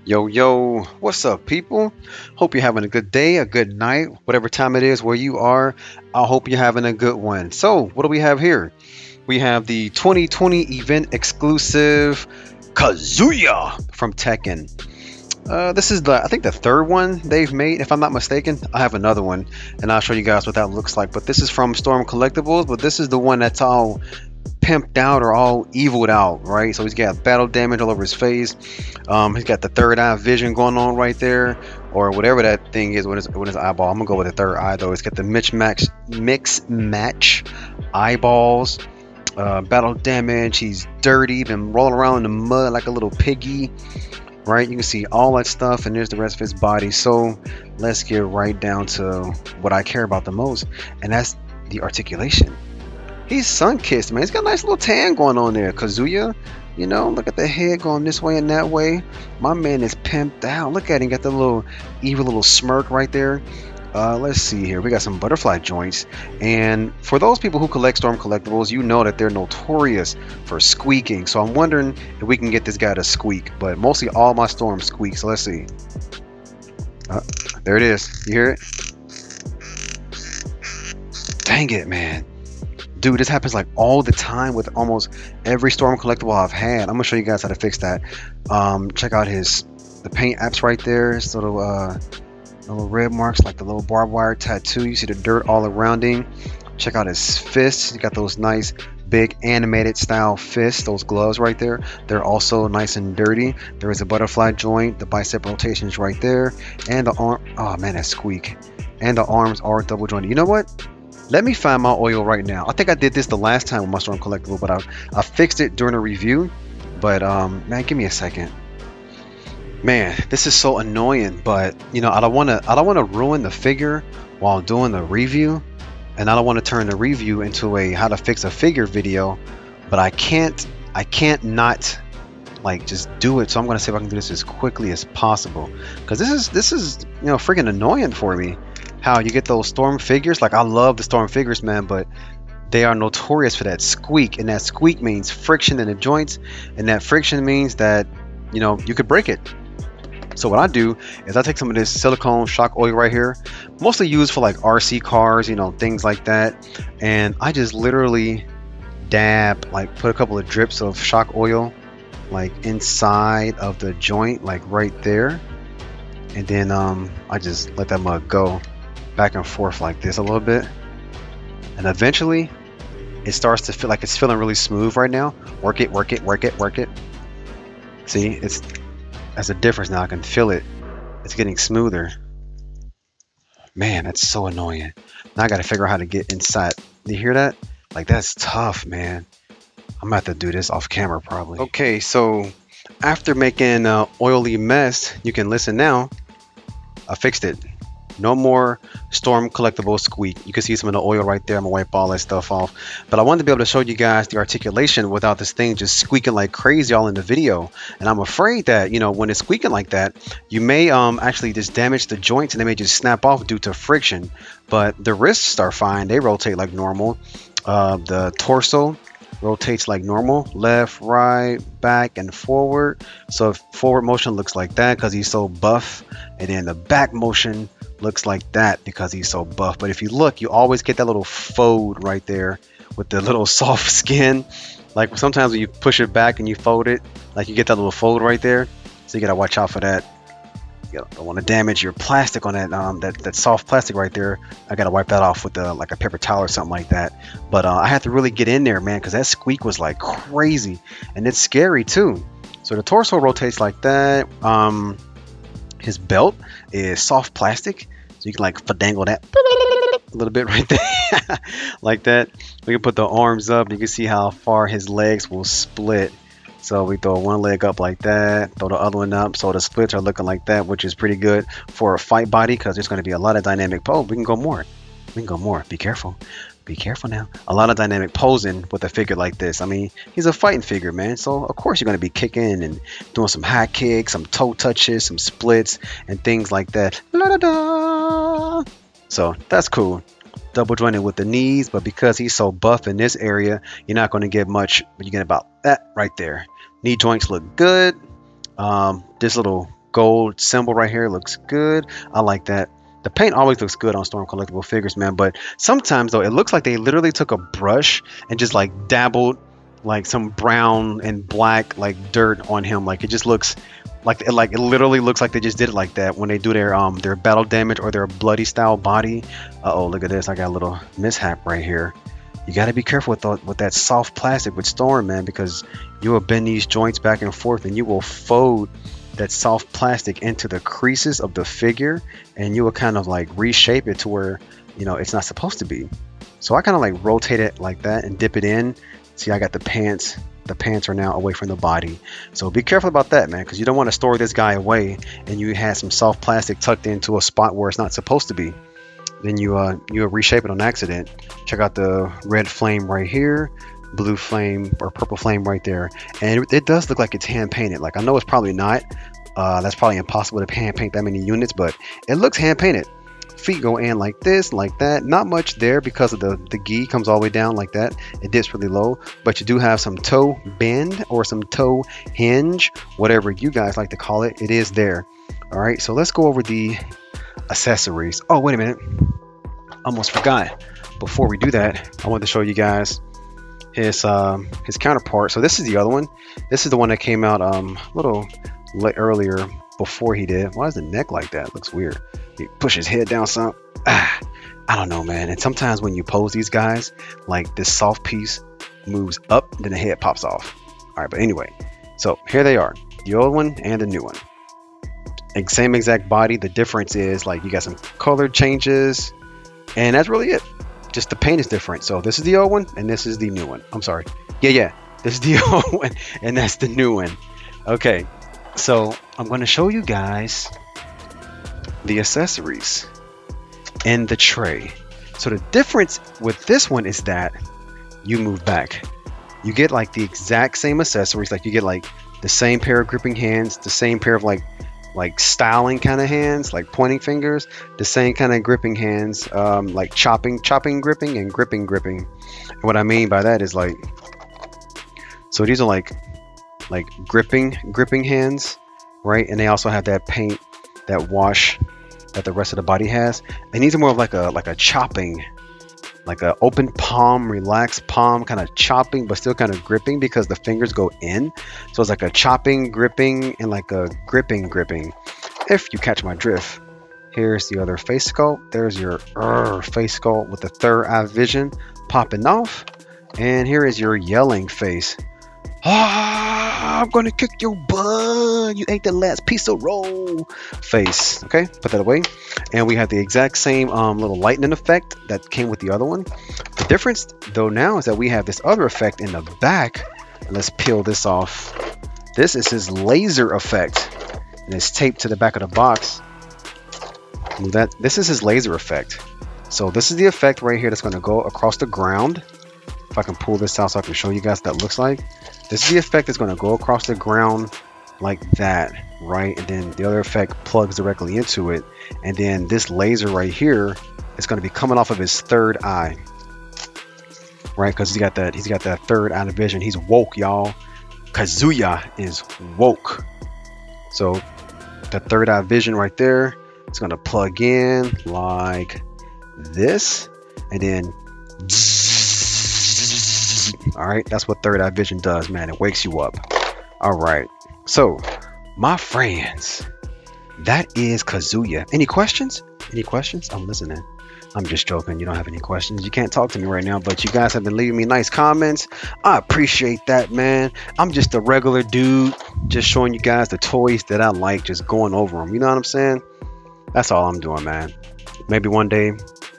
Yo, yo, what's up, people? Hope you're having a good day, a good night, whatever time it is where you are. I hope you're having a good one. So, what do we have here? We have the 2020 event exclusive Kazuya from Tekken. This is I think the third one they've made, if I'm not mistaken. I have another one, and I'll show you guys what that looks like. But this is from Storm Collectibles, but this is the one that's all pimped out or all eviled out, right? So he's got battle damage all over his face. He's got the third eye vision going on right there, or whatever that thing is with his eyeball. I'm gonna go with the third eye though. He's got the mix match eyeballs. Battle damage. He's dirty, been rolling around in the mud like a little piggy, right? You can see all that stuff, and there's the rest of his body. So let's get right down to what I care about the most, and that's the articulation. He's sun-kissed, man. He's got a nice little tan going on there. Kazuya, you know, look at the head going this way and that way. My man is pimped out. Look at him, got the little evil little smirk right there. Let's see here. We got some butterfly joints. And for those people who collect Storm Collectibles, you know that they're notorious for squeaking. So I'm wondering if we can get this guy to squeak. But mostly all my Storms squeak. So let's see. There it is. You hear it? Dang it, man. Dude, this happens like all the time with almost every Storm collectible I've had. I'm gonna show you guys how to fix that. Check out the paint apps right there. His little red marks, like the little barbed wire tattoo. You see the dirt all around him. Check out his fists. He got those nice big animated style fists, those gloves right there. They're also nice and dirty. There is a butterfly joint. The bicep rotation is right there, and the arm. Oh man, that squeak. And the arms are double jointed. You know what? Let me find my oil right now. I think I did this the last time with my Storm Collectible, but I fixed it during a review. But man, give me a second. Man, this is so annoying. But you know, I don't wanna ruin the figure while doing the review, and I don't want to turn the review into a how to fix a figure video. But I can't not like just do it. So I'm gonna see if I can do this as quickly as possible, because this is you know freaking annoying for me. How you get those Storm figures. Like, I love the Storm figures, man, but they are notorious for that squeak, and that squeak means friction in the joints, and that friction means that, you know, you could break it. So what I do is I take some of this silicone shock oil right here, mostly used for like RC cars, you know, things like that, and I just literally dab, like put a couple of drips of shock oil like inside of the joint, like right there, and then I just let that mug go back and forth like this a little bit, and eventually it starts to feel like it's feeling really smooth right now. Work it, work it, work it, work it. See, that's a difference now. I can feel it. It's getting smoother. Man, that's so annoying. Now I gotta figure out how to get inside. Do you hear that? Like, that's tough, man. I'm gonna have to do this off camera probably. Okay, so after making an oily mess, you can listen now. I fixed it. No more Storm collectible squeak. You can see some of the oil right there. I'm gonna wipe all that stuff off. But I wanted to be able to show you guys the articulation without this thing just squeaking like crazy all in the video. And I'm afraid that, you know, when it's squeaking like that, you may actually just damage the joints, and they may just snap off due to friction. But the wrists are fine. They rotate like normal. The torso rotates like normal, left, right, back, and forward. So forward motion looks like that because he's so buff, and then the back motion looks like that because he's so buff. But if you look, you always get that little fold right there with the little soft skin. Like sometimes when you push it back and you fold it, like you get that little fold right there. So you gotta watch out for that. You don't want to damage your plastic on that soft plastic right there. I gotta wipe that off with like a paper towel or something like that. But I had to really get in there, man, because that squeak was like crazy, and it's scary too. So the torso rotates like that. His belt is soft plastic, so you can like fadangle that a little bit right there like that. We can put the arms up, and you can see how far his legs will split. So we throw one leg up like that, throw the other one up, so the splits are looking like that, which is pretty good for a fight body, because there's going to be a lot of dynamic pose. We can go more. We can go more. Be careful. Be careful now. A lot of dynamic posing with a figure like this. I mean, he's a fighting figure, man. So of course you're going to be kicking and doing some high kicks, some toe touches, some splits, and things like that. La-da-da. So that's cool. Double jointed with the knees, but because he's so buff in this area, you're not going to get much, but you get about that right there. Knee joints look good. This little gold symbol right here looks good. I like that. The paint always looks good on Storm collectible figures, man, but sometimes though it looks like they literally took a brush and just like dabbled like some brown and black like dirt on him. Like it just looks like it literally looks like they just did it like that when they do their battle damage or their bloody style body. Uh-oh, look at this. I got a little mishap right here. You got to be careful with that soft plastic with Storm, man, because you will bend these joints back and forth and you will fold that soft plastic into the creases of the figure, and you will kind of like reshape it to where, you know, it's not supposed to be. So I kind of like rotate it like that and dip it in. See, I got the pants. The pants are now away from the body. So be careful about that, man, because you don't want to store this guy away and you had some soft plastic tucked into a spot where it's not supposed to be. Then you reshape it on accident. Check out the red flame right here, blue flame or purple flame right there, and it does look like it's hand painted. Like I know it's probably not. That's probably impossible to hand paint that many units, but it looks hand painted. Feet go in like this, like that. Not much there because of the gi comes all the way down like that. It dips really low, but you do have some toe bend or some toe hinge, whatever you guys like to call it. It is there. All right, so let's go over the accessories. Oh, wait a minute. Almost forgot. Before we do that, I want to show you guys his counterpart. So this is the other one. This is the one that came out a little earlier before he did. Why is the neck like that? It looks weird. He push his head down some. I don't know, man. And sometimes when you pose these guys, like this soft piece moves up, then the head pops off. All right, but anyway, so here they are, the old one and the new one. Same exact body. The difference is like you got some color changes, and that's really it. Just the paint is different. So this is the old one and this is the new one. I'm sorry. Yeah. This is the old one and that's the new one. Okay. So I'm going to show you guys the accessories in the tray. So the difference with this one is that you move back. You get like the exact same accessories. Like you get like the same pair of gripping hands, the same pair of like styling kind of hands, like pointing fingers, the same kind of gripping hands, like chopping gripping and gripping. And what I mean by that is like, so these are like gripping hands, right? And they also have that paint, that wash that the rest of the body has. And these are more of like a chopping, like a open palm, relaxed palm, kind of chopping, but still kind of gripping because the fingers go in. So it's like a chopping, gripping, and like a gripping. If you catch my drift. Here's the other face sculpt. There's your face sculpt with the third eye vision popping off. And here is your yelling face. I'm gonna kick your butt. You ate the last piece of roll face. Okay, put that away. And we have the exact same little lightning effect that came with the other one. The difference though now is that we have this other effect in the back. Let's peel this off. This is his laser effect, and it's taped to the back of the box. Move that. This is his laser effect. So this is the effect right here that's going to go across the ground. If I can pull this out so I can show you guys what that looks like. This is the effect that's going to go across the ground like that, right? And then the other effect plugs directly into it. And then this laser right here is going to be coming off of his third eye, right? Because he's got that third eye vision. He's woke, y'all. Kazuya is woke. So the third eye vision right there, it's going to plug in like this, and then all right, that's what third eye vision does, man. It wakes you up. All right, so my friends, that is Kazuya. Any questions? I'm listening. I'm just joking. You don't have any questions. You can't talk to me right now, but you guys have been leaving me nice comments. I appreciate that, man. I'm just a regular dude, just showing you guys the toys that I like, just going over them. You know what I'm saying? That's all I'm doing, man. Maybe one day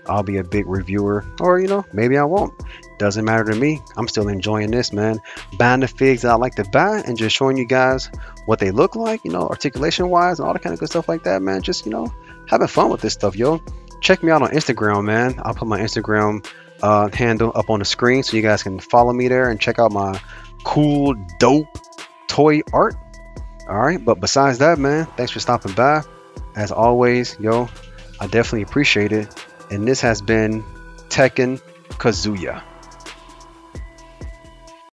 I'll be a big reviewer, or maybe I won't. Doesn't matter to me. I'm still enjoying this, man. Buying the figs that I like to buy and just showing you guys what they look like, articulation wise and all that kind of good stuff like that, man. Just having fun with this stuff, yo. Check me out on Instagram, man. I'll put my Instagram handle up on the screen so you guys can follow me there and check out my cool, dope toy art. All right, but besides that, man, thanks for stopping by. As always, yo, I definitely appreciate it. And this has been Tekken Kazuya.